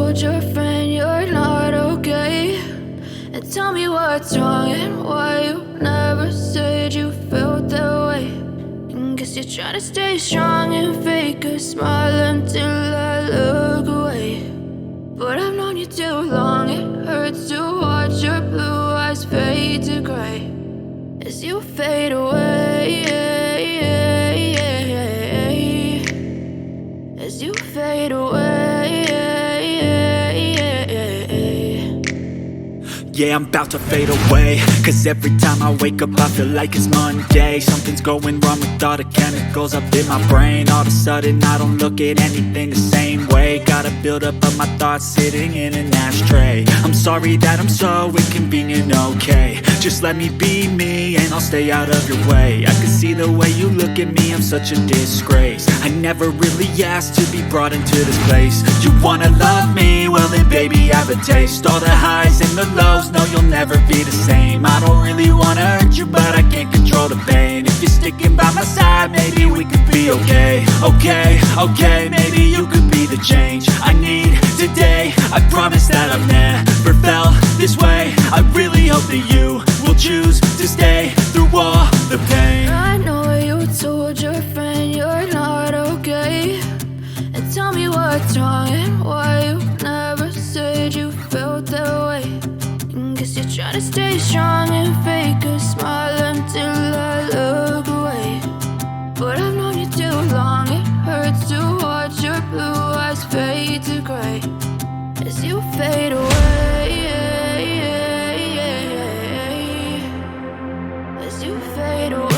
told your friend you're not okay, and tell me what's wrong and why you never said you felt that way. And guess you're trying to stay strong and fake a smile until I look away. But I've known you too long, it hurts to watch your blue eyes fade to gray as you fade away, as you fade away. Yeah, I'm about to fade away, cause every time I wake up I feel like it's Monday. Something's going wrong with all the chemicals up in my brain. All of a sudden I don't look at anything the same way. Got a buildup of my thoughts sitting in an ashtray. I'm sorry that I'm so inconvenient, okay. Just let me be me and I'll stay out of your way. I can see the way you look at me, I'm such a disgrace. I never really asked to be brought into this place. You wanna love me? Well then baby, have a taste. All the highs and the lows, no, you'll never be the same. I don't really wanna hurt you, but I can't control the pain. If you're sticking by my side, maybe we could be okay. Okay, maybe you could be the change I need today. I promise that I've never felt this way. I really hope that you will choose to stay through all the pain. I know you told your friend you're not okay, and tell me what's wrong and why you never said you felt that way. And guess you're trying to stay strong and fake a smile until I look away. But I've known you too long, it hurts to watch your blue eyes fade to gray as you fade away, as you fade away.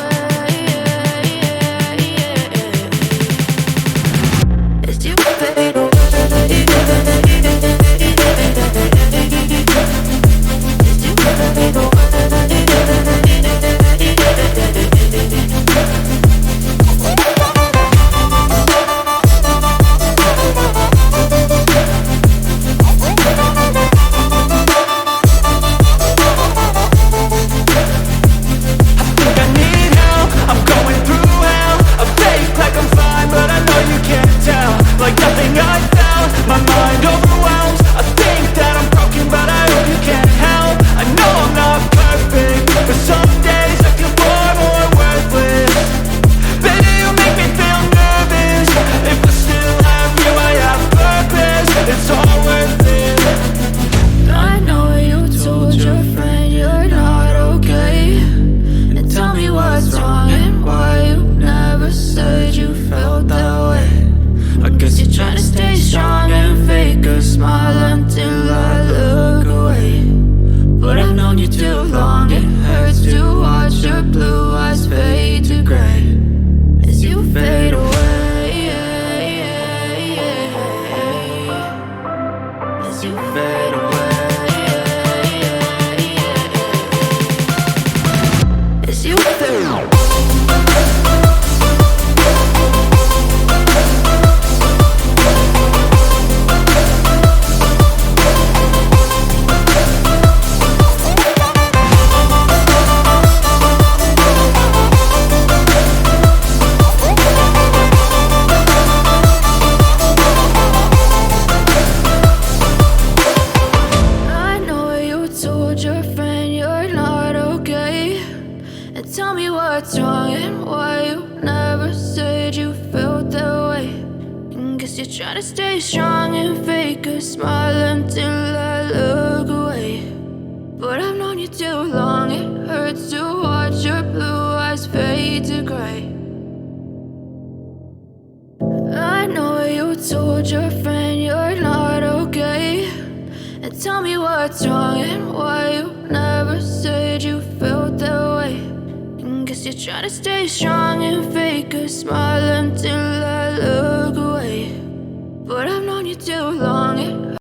As you fade away, as you fade away. Like nothing I found, my mind overwhelms. I think that I'm broken, but I hope you can't help. I know I'm not perfect, but some days I feel far more worthless. Baby, you make me feel nervous. If I still have you, I have purpose. It's all worth it. I know you told your friend you're not okay, and tell me what's wrong and why you never said you felt that way. I guess you're trying to stay strong and fake a smile until I look away. But I've known you too long, it hurts to watch your blue eyes fade to gray as you fade away, as you fade away, as you fade away. Your friend you're not okay, and tell me what's wrong and why you never said you felt that way. And guess you're trying to stay strong and fake a smile until I look away. But I've known you too long, it hurts to watch your blue eyes fade to gray. I know you told your friend you're not okay, and tell me what's wrong and why you never said you felt that way. And guess you're trying to stay strong and fake a smile until I look away. But I've known you too long,